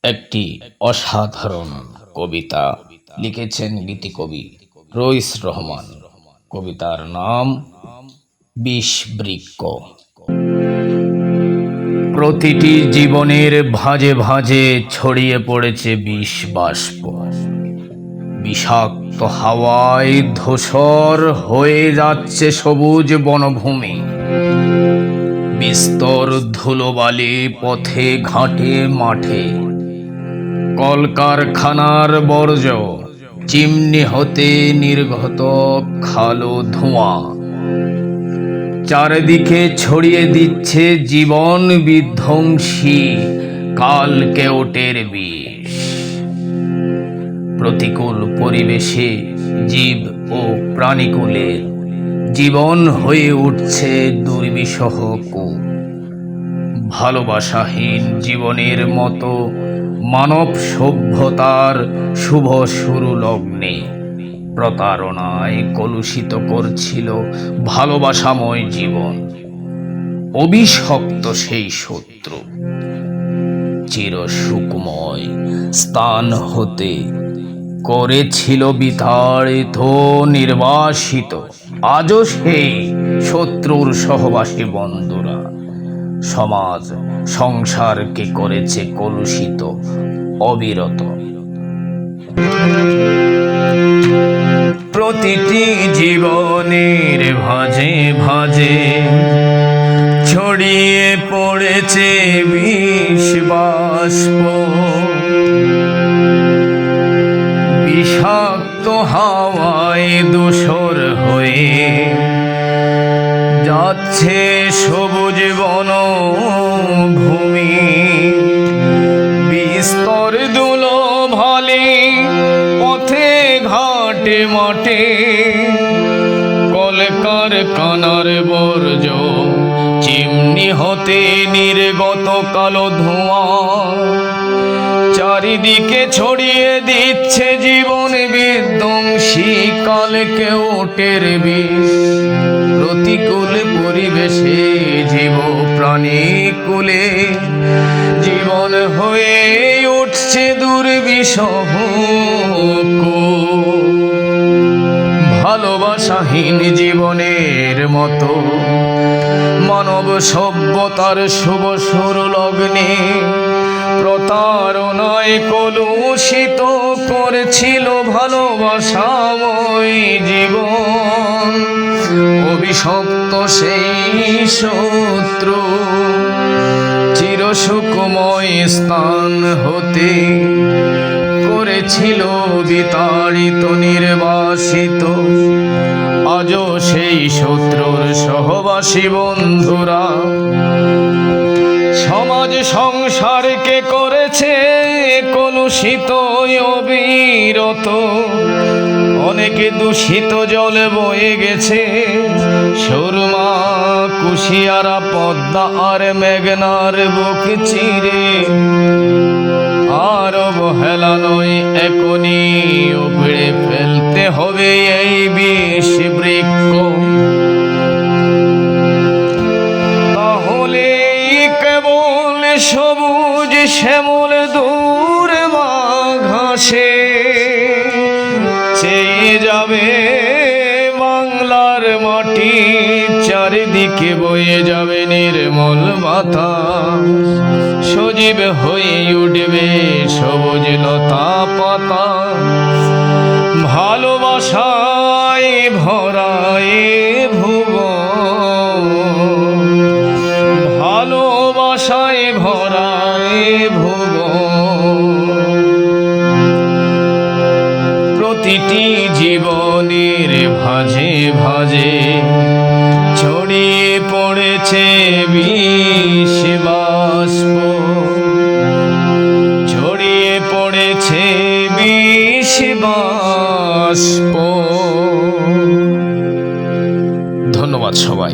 একটি অসাধারণ কবিতা লিখেছেন গীতিকবি রইস রহমান। কবিতার নাম বিষবৃক্ষ। প্রতিটি জীবনের ভাঁজে ভাঁজে ছড়িয়ে পড়েছে বিষ বাষ্প। বিষাক্ত হাওয়ায় ধূসর হয়ে যাচ্ছে সবুজ বনভূমি। বিস্তর ধুলোবালি পথে ঘাটে মাঠে। কলকারখানার বর্জ্য চিমনি হতে নির্গত কালো ধোঁয়া চারিদিকে ছড়িয়ে দিচ্ছে জীবন বিধ্বংসী কালকেউটের বিষ। প্রতিকূল পরিবেশে জীব ও প্রাণীকুলের জীবন হয়ে উঠছে দুর্বিষহ কূপ। ভালোবাসাহীন জীবনের মতো মানব সভ্যতার শুভ শুরু লগ্নে প্রতারণায় কলুষিত করছিল ভালোবাসাময় জীবন। অভিশপ্ত সেই শত্রু চিরসুখময় স্থান হতে করেছিল বিতাড়িত নির্বাসিত। আজও সেই শত্রুর সহবাসী বন্ধুরা সমাজ সংসারকে করেছে কলুষিত অবিরত। প্রতিটি জীবনের ভাঁজে ভাঁজে ছড়িয়ে পড়েছে বিষ বাষ্প। বিষাক্ত হাওয়ায় ধূসর হয়ে যাচ্ছে সবুজ বনভূমি। বিস্তর ধুলো ভালে পথে ঘাটে মাঠে। কলকারখানার বর্জ্য চিমনি হতে নির্গত কালো ধোঁয়া চারিদিকে ছড়িয়ে দিচ্ছে জীবন বিধ্বংসী কালকেউটের বিষ। প্রতিকূল পরিবেশে জীব প্রাণী কুলে জীবন হয়ে উঠছে দুর্বিষহ। ভালোবাসাহীন জীবনের মতো মানব সভ্যতার শুভ শুরু লগ্নে প্রতারণায় কলুষিত করেছিল ভালোবাসাময় জীবন। অভিশপ্ত সেই শত্রু চিরসুখময় স্থান হতে করেছিল বিতাড়িত নির্বাসিত। আজও সেই শত্রুর সহবাসী বন্ধুরা সমাজ সংসারকে করেছে কলুষিত অবিরত। অনেকে দূষিত জল বয়ে গেছে সুরমা কুশিয়ারা পদ্মা আর মেঘনার বুক চিরে। আর অবহেলা নয়, এখনই উপড়ে ফেলতে হবে এই বিষ বৃক্ষ। তাহলে কেবল সবুজ শ্যামল দূর ঘাসে চেয়ে যাবে বাংলার মাটি। চারিদিকে বয়ে যাবে নির্মল বাতাস। সজীব হয়ে উঠবে সবুজ লতা পাতা। ভালোবাসায় ভরায় ভুবন, ভালোবাসায় ভরায় ভুবন। প্রতিটি জীবনের ভাঁজে ভাঁজে ছড়িয়ে পড়েছে বিষ বাষ্প। ছড়িয়ে পড়েছে বিষ বাষ্প। ধন্যবাদ সবাই।